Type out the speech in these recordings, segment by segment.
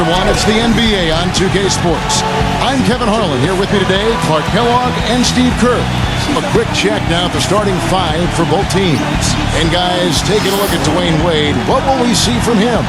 everyone. It's the NBA on 2K Sports. I'm Kevin Harlan. Here with me today, Clark Kellogg and Steve Kerr. A quick check now at the starting five for both teams. And guys, taking a look at Dwayne Wade, what will we see from him?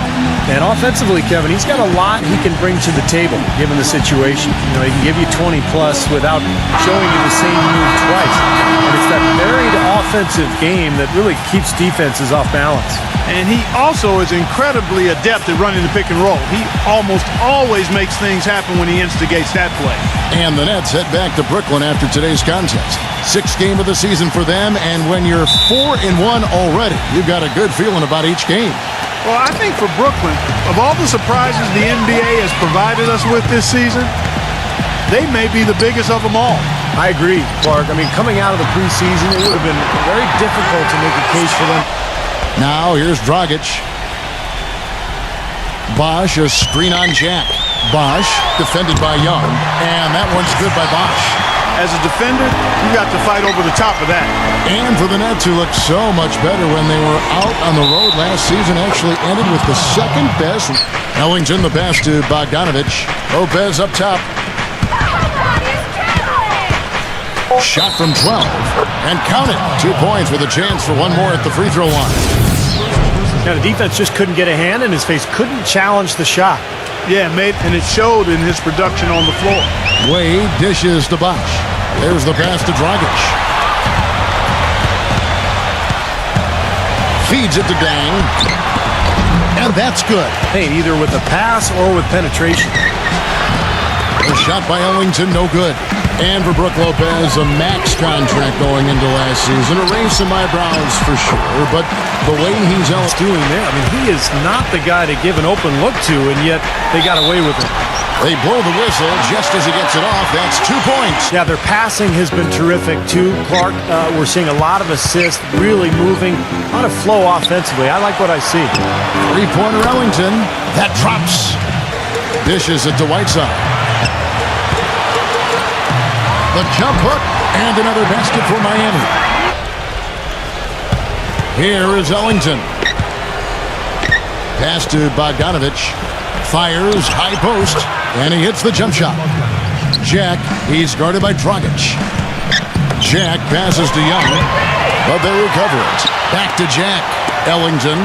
And offensively, Kevin, he's got a lot he can bring to the table, given the situation. You know, he can give you 20-plus without showing you the same move twice. And it's that varied offensive game that really keeps defenses off balance. And he also is incredibly adept at running the pick and roll. He almost always makes things happen when he instigates that play. And the Nets head back to Brooklyn after today's contest. Sixth game of the season for them, and when you're 4-1 already, you've got a good feeling about each game. Well, I think for Brooklyn, of all the surprises the NBA has provided us with this season, they may be the biggest of them all. I agree, Clark. I mean, coming out of the preseason, it would have been very difficult to make a case for them. Now, here's Dragic. Bosh, a screen on Jack. Bosh, defended by Young, and that one's good by Bosh. As a defender, you got to fight over the top of that. And for the Nets, who looked so much better when they were out on the road last season, actually ended with the second best. Ellington the pass to Bogdanovich. Lopez up top. Shot from 12. And count it. 2 points with a chance for one more at the free throw line. Now, the defense just couldn't get a hand in his face, couldn't challenge the shot. Yeah, mate, and it showed in his production on the floor. Wade dishes to Bosh. There's the pass to Dragic. Feeds it to Dang. And that's good. Hey, either with a pass or with penetration. The shot by Ellington, no good. And for Brook Lopez, a max contract going into last season. It raised some eyebrows for sure, but the way he's out doing there, I mean, he is not the guy to give an open look to, and yet they got away with it. They blow the whistle just as he gets it off. That's 2 points. Yeah, their passing has been terrific, too. Clark, we're seeing a lot of assists, really moving, a lot of flow offensively. I like what I see. Three-pointer Ellington. That drops. Dishes it to Whiteside. The jump hook, and another basket for Miami. Here is Ellington. Pass to Bogdanovich. Fires, high post, and he hits the jump shot. Jack, he's guarded by Dragic. Jack passes to Young, but they recover it. Back to Jack. Ellington.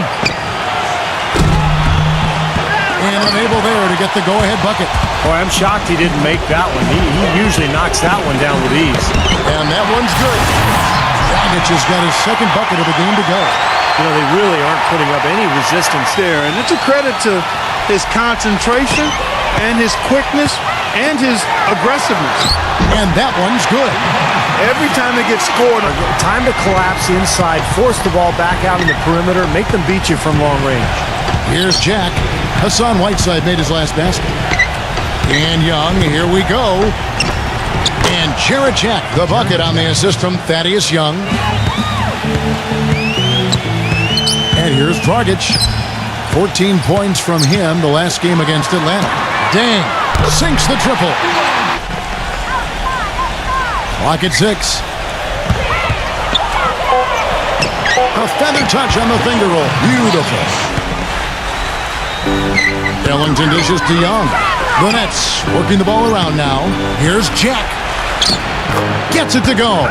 And unable there to get the go-ahead bucket. Boy, I'm shocked he didn't make that one. He usually knocks that one down with ease. And that one's good. Dragic has got his second bucket of the game to go. You know, they really aren't putting up any resistance there, and it's a credit to his concentration and his quickness and his aggressiveness. And that one's good. Every time they get scored, time to collapse inside, force the ball back out in the perimeter, make them beat you from long range. Here's Jack. Hassan Whiteside made his last basket. And Young, here we go. And Jarrett Jack, the bucket on the assist from Thaddeus Young. And here's Dragic. 14 points from him the last game against Atlanta. Dang, sinks the triple. Clock at 6. A feather touch on the finger roll. Beautiful. Ellington dishes to Young. The Nets working the ball around now. Here's Jack. Gets it to go.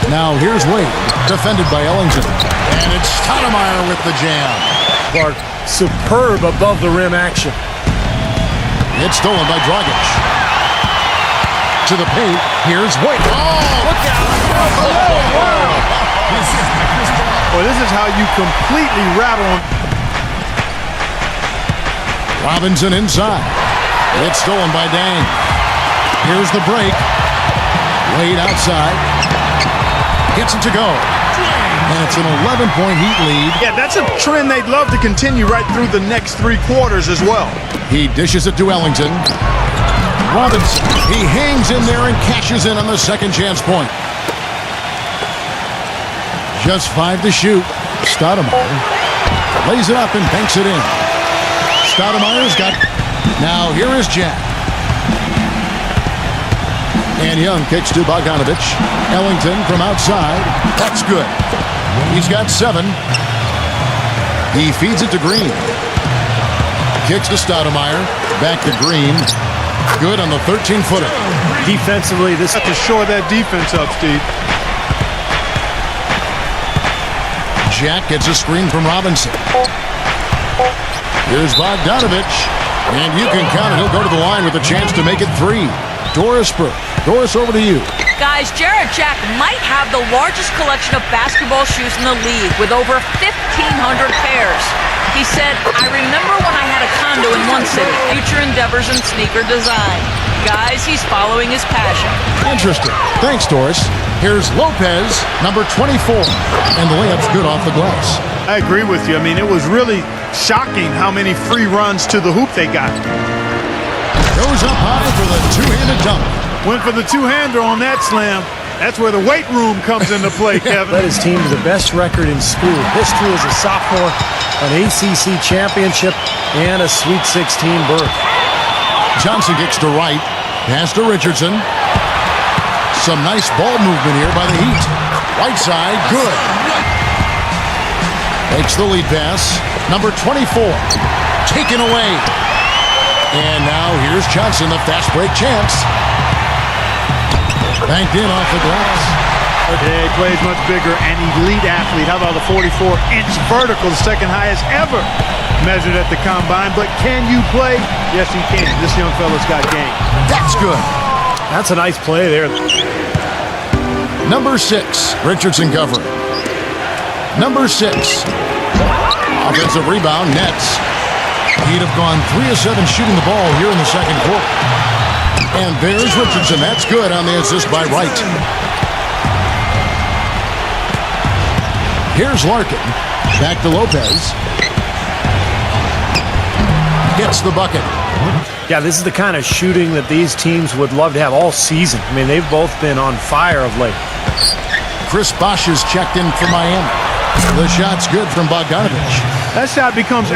Now here's Wade, defended by Ellington. And it's Stoudemire with the jam. Clark, superb above the rim action. It's stolen by Dragic. To the paint, here's Wade. Oh, look out. Well, this is how you completely rattle him. Robinson inside. It's stolen by Dang. Here's the break. Wade outside. Gets it to go. And it's an 11-point Heat lead. Yeah, that's a trend they'd love to continue right through the next 3 quarters as well. He dishes it to Ellington. Robinson, he hangs in there and cashes in on the second chance point. Just 5 to shoot. Stoudemire lays it up and banks it in. Stoudemire's got... Now here is Jack. And Young kicks to Bogdanovich. Ellington from outside. That's good. He's got 7. He feeds it to Green. Kicks to Stoudemire. Back to Green. Good on the 13-footer. Defensively, this To shore that defense up, Steve. Jack gets a screen from Robinson. Here's Bogdanovich. And you can count it. He'll go to the line with a chance to make it 3. Doris Burke. Doris, over to you. Guys, Jarrett Jack might have the largest collection of basketball shoes in the league with over 1,500 pairs. He said, I remember when I had a condo in one city, future endeavors in sneaker design. Guys, he's following his passion. Interesting. Thanks, Doris. Here's Lopez, number 24. And the layup's good off the glass. I agree with you. I mean, it was really shocking how many free runs to the hoop they got. Goes up high for the two-handed dunk. Went for the two-hander on that slam. That's where the weight room comes into play, Kevin. led his team to the best record in school history as a sophomore, an ACC championship, and a Sweet 16 berth. Johnson kicks to right. Pass to Richardson. Some nice ball movement here by the Heat. Right side, good. Takes the lead pass. Number 24. Taken away. And now here's Johnson, the fast break chance. Banked in off the glass. Yeah, he plays much bigger, an elite athlete. How about the 44-inch vertical, the second highest ever measured at the combine? But can you play? Yes, he can. This young fella's got game. That's good. That's a nice play there. Number 6, Richardson covering. Number 6. Offensive rebound, Nets. He'd have gone 3 of 7 shooting the ball here in the second quarter. And there's Richardson. That's good on the assist by Wright. Here's Larkin. Back to Lopez. Gets the bucket. Yeah, this is the kind of shooting that these teams would love to have all season. I mean, they've both been on fire of late. Chris Bosh is checked in for Miami. The shot's good from Bogdanovich. That shot becomes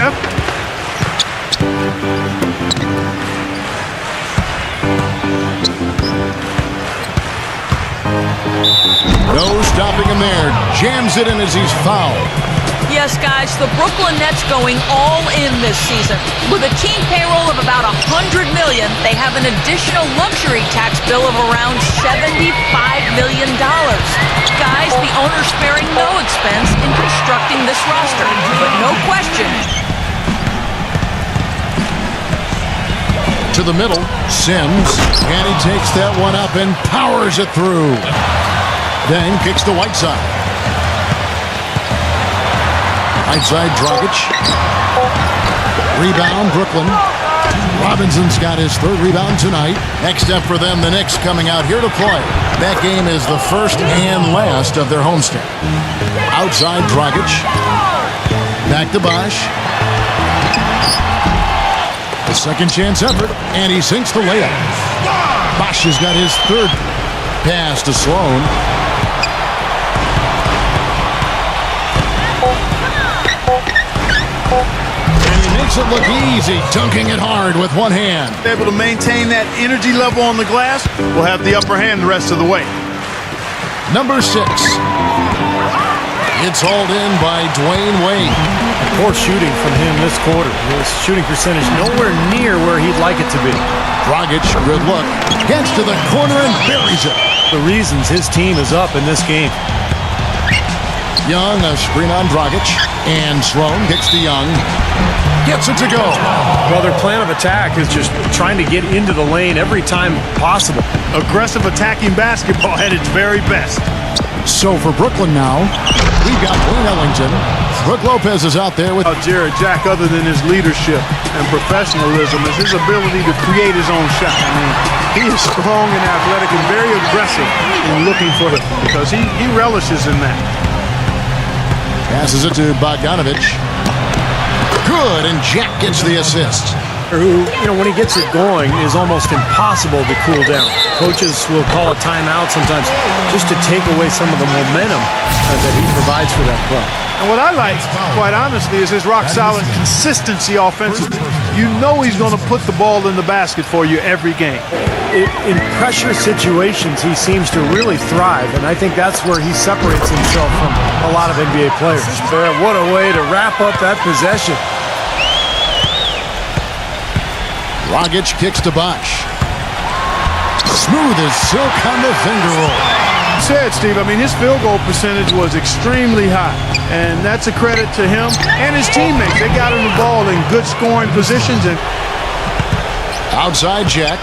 No stopping him there. Jams it in as he's fouled. Yes, guys, the Brooklyn Nets going all in this season. With a team payroll of about $100 million, they have an additional luxury tax bill of around $75 million. Guys, the owner's sparing no expense in constructing this roster. But no question, To the middle, Sims, and he takes that one up and powers it through. Then kicks to Whiteside. Whiteside, Dragic. Rebound, Brooklyn. Robinson's got his 3rd rebound tonight. Next up for them, the Knicks coming out here to play. That game is the first and last of their homestand. Outside, Dragic. Back to Bosh. A second chance effort, and he sinks the layup. Bosh has got his 3rd pass to Sloan. And he makes it look easy, dunking it hard with one hand. able to maintain that energy level on the glass. Will have the upper hand the rest of the way. Number 6. It's hauled in by Dwayne Wade. Poor shooting from him this quarter. His shooting percentage nowhere near where he'd like it to be. Dragic, good look. Gets to the corner and buries it. The reasons his team is up in this game. Young, a screen on Dragic. And Sloan kicks to Young. Gets it to go. Well, their plan of attack is just trying to get into the lane every time possible. Aggressive attacking basketball at its very best. So for Brooklyn now, we've got Wayne Ellington. Brooke Lopez is out there with Jarrett Jack, other than his leadership and professionalism, is his ability to create his own shot. I mean, he is strong and athletic and very aggressive in looking for it because he relishes in that. passes it to Bogdanovich. Good, and Jack gets the assist. Who, when he gets it going, is almost impossible to cool down. Coaches will call a timeout sometimes just to take away some of the momentum that he provides for that club. And what I like, quite honestly, is his rock-solid consistency offensively. You know he's going to put the ball in the basket for you every game. In pressure situations, he seems to really thrive, and I think that's where he separates himself from a lot of NBA players. What a way to wrap up that possession. Dragic kicks to Bosch. Smooth as silk on the finger roll. Said, Steve, I mean, his field goal percentage was extremely high, and that's a credit to him and his teammates. They got him the ball in good scoring positions. And outside Jack.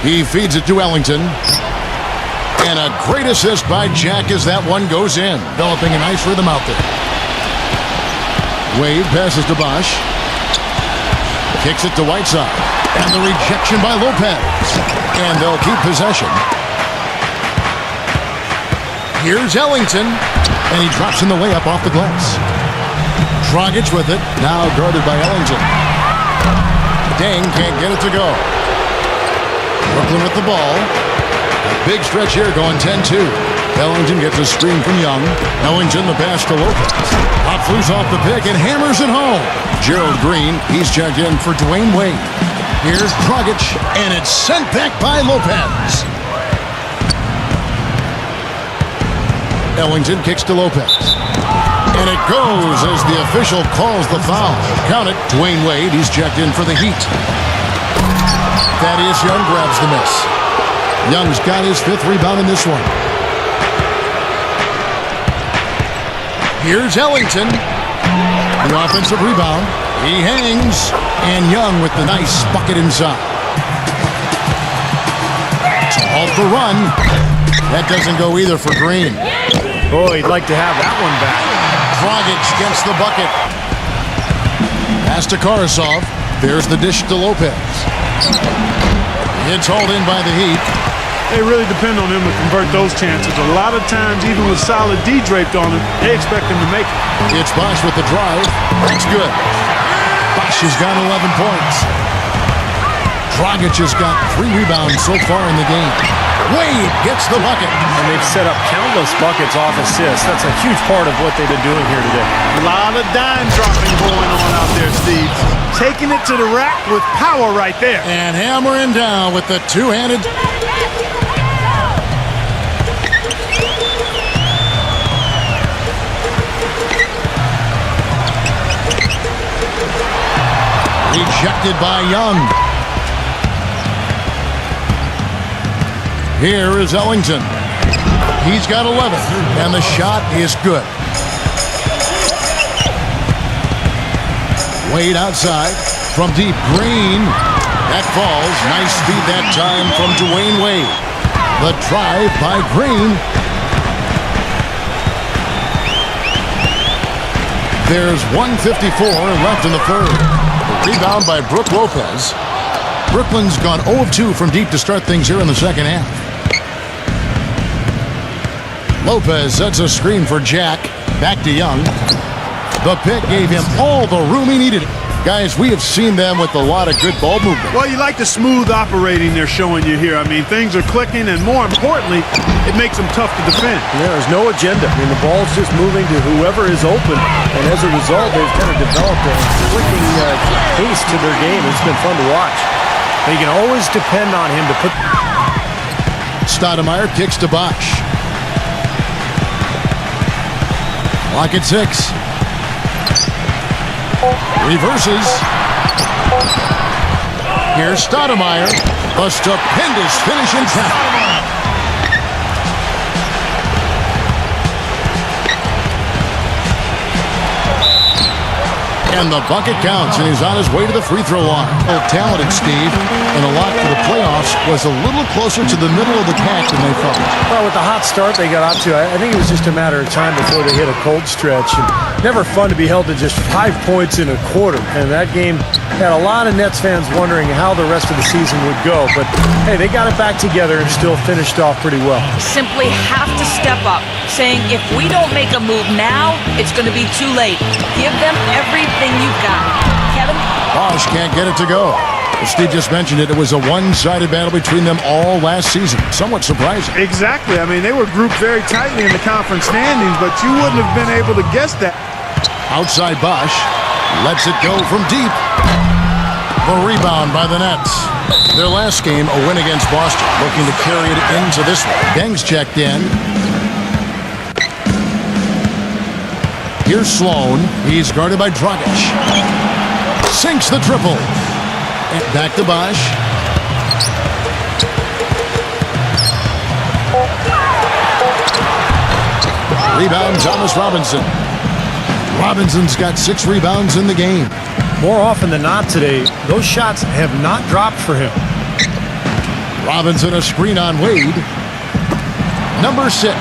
He feeds it to Ellington. And a great assist by Jack as that one goes in. Developing a nice rhythm out there. Wade passes to Bosch. Kicks it to Whiteside. And the rejection by Lopez. And they'll keep possession. Here's Ellington. And he drops in the layup off the glass. Dragic with it. Now guarded by Ellington. Deng can't get it to go. Brooklyn with the ball. A big stretch here going 10-2. Ellington gets a screen from Young. Ellington the pass to Lopez. Pops loose off the pick and hammers it home. Gerald Green, he's checked in for Dwayne Wade. Here's Dragic, and it's sent back by Lopez. Ellington kicks to Lopez. And it goes as the official calls the foul. Count it, Dwayne Wade, he's checked in for the Heat. Thaddeus Young grabs the miss. Young's got his 5th rebound in this one. Here's Ellington. The offensive rebound. He hangs. And Young with the nice bucket inside. To halt the run. That doesn't go either for Green. Oh, he'd like to have that one back. Dragic gets the bucket. Pass to Karasov. There's the dish to Lopez. It's hauled in by the Heat. they really depend on him to convert those chances. A lot of times, even with solid D draped on him, they expect him to make it. It's Bosch with the drive. That's good. Bosch has got 11 points. Dragic has got 3 rebounds so far in the game. Wade gets the bucket. And they've set up countless buckets off assists. That's a huge part of what they've been doing here today. A lot of dime dropping going on out there, Steve. Taking it to the rack with power right there. And hammering down with the two-handed. Rejected by Young. Here is Ellington. He's got 11, and the shot is good. Wade outside from deep. Green. That falls. Nice speed that time from Dwayne Wade. The drive by Green. There's 1:54 left in the third. Rebound by Brook Lopez. Brooklyn's gone 0 of 2 from deep to start things here in the second half. Lopez sets a screen for Jack. Back to Young. The pick gave him all the room he needed. Guys, we have seen them with a lot of good ball movement. Well, you like the smooth operating they're showing you here. I mean, things are clicking, and more importantly, it makes them tough to defend. There's no agenda. I mean, the ball's just moving to whoever is open, and as a result, they've kind of developed a clicking pace to their game. It's been fun to watch. But you can always depend on him to put... Stoudemire kicks to Bosch. Clock at 6. Reverses. Here's Stoudemire. A stupendous finish in traffic. And the bucket counts, and he's on his way to the free throw line. Well, talented, Steve, and a lot for the playoffs was a little closer to the middle of the pack than they thought. Well, with the hot start they got out to, I think it was just a matter of time before they hit a cold stretch. And never fun to be held to just 5 points in a quarter. And that game had a lot of Nets fans wondering how the rest of the season would go. But, hey, they got it back together and still finished off pretty well. Simply have to step up, saying if we don't make a move now, it's going to be too late. Give them everything you've got. Kevin? Bosch can't get it to go. As Steve just mentioned it, it was a one-sided battle between them all last season. Somewhat surprising. Exactly. I mean, they were grouped very tightly in the conference standings, but you wouldn't have been able to guess that. Outside Bosch. Lets it go from deep. The rebound by the Nets. Their last game, a win against Boston. Looking to carry it into this one. Deng's checked in. Here's Sloan. He's guarded by Dragic. Sinks the triple. And back to Bosch. Rebound, Thomas Robinson. Robinson's got 6 rebounds in the game. More often than not today, those shots have not dropped for him. Robinson a screen on Wade. Number 6.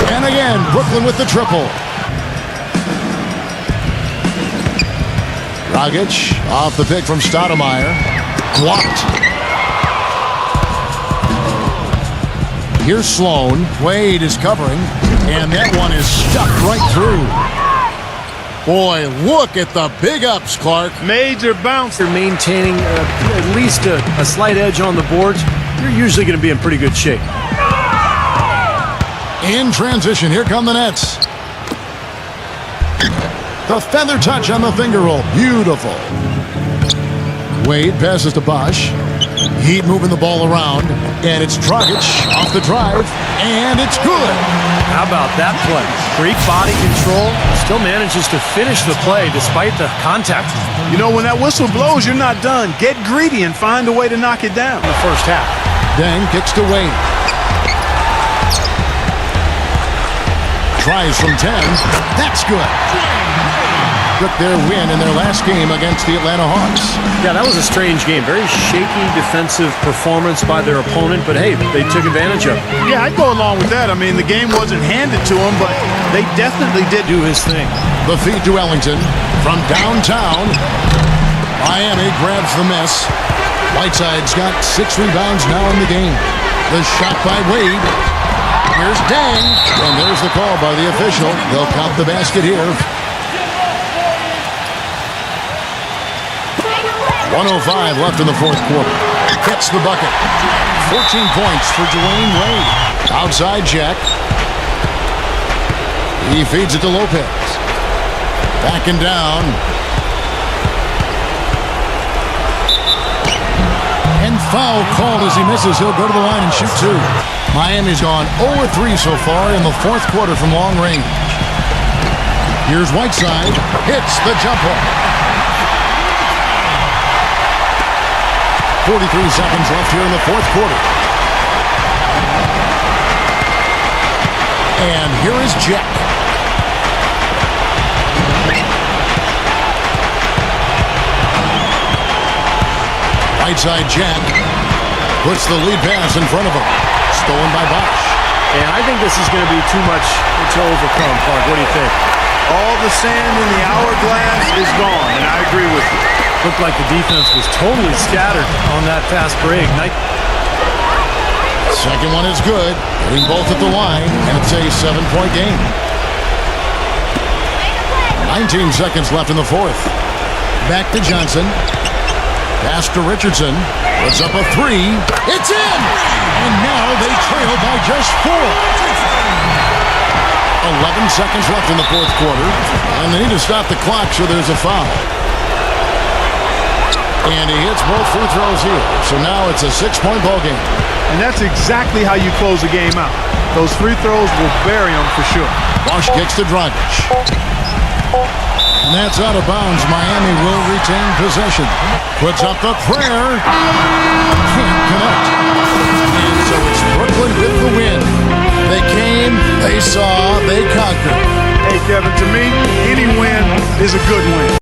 And again, Brooklyn with the triple. Dragic off the pick from Stoudemire. Blocked. Here's Sloan. Wade is covering. And that one is stuck right through. Boy, look at the big ups, Clark. Major bounce. They're maintaining at least a slight edge on the boards. You're usually going to be in pretty good shape. In transition, here come the Nets. The feather touch on the finger roll. Beautiful. Wade passes to Bosch. Heat moving the ball around. And it's Dragic off the drive. And it's good. How about that play? Great body control. Still manages to finish the play despite the contact. You know, when that whistle blows, you're not done. Get greedy and find a way to knock it down. In the first half. Deng kicks to Wade. Tries from 10. That's good. Took their win in their last game against the Atlanta Hawks. Yeah, that was a strange game. Very shaky defensive performance by their opponent, but hey, they took advantage of it. Yeah, I'd go along with that. I mean, the game wasn't handed to them, but they definitely did Do his thing. The feed to Ellington from downtown. Miami grabs the miss. Whiteside's got 6 rebounds now in the game. The shot by Wade. Here's Deng. And there's the call by the official. They'll count the basket here. 1:05 left in the fourth quarter. Gets the bucket. 14 points for Dwayne Wade. Outside Jack. He feeds it to Lopez. Backing down. And foul called as he misses. He'll go to the line and shoot 2. Miami's gone 0-3 so far in the fourth quarter from long range. Here's Whiteside. Hits the jumper. 43 seconds left here in the fourth quarter. And here is Jack. Whiteside Jack puts the lead pass in front of him. Stolen by Bosch. And I think this is going to be too much to overcome, Clark. What do you think? All the sand in the hourglass is gone, and I agree with you. Looked like the defense was totally scattered on that fast break. Second one is good. Hitting both at the line, and it's a 7-point game. 19 seconds left in the fourth. Back to Johnson. Pass to Richardson. Puts up a 3. It's in! And now they trail by just 4. 11 seconds left in the fourth quarter. And they need to stop the clock, so there's a foul. And he hits both free throws here. So now it's a 6-point ball game. And that's exactly how you close a game out. Those free throws will bury them for sure. Bosch kicks to Dragic. And that's out of bounds. Miami will retain possession. Puts up the prayer. Can't connect. And so it's Brooklyn with the win. They came, they saw, they conquered. Hey, Kevin, to me, any win is a good win.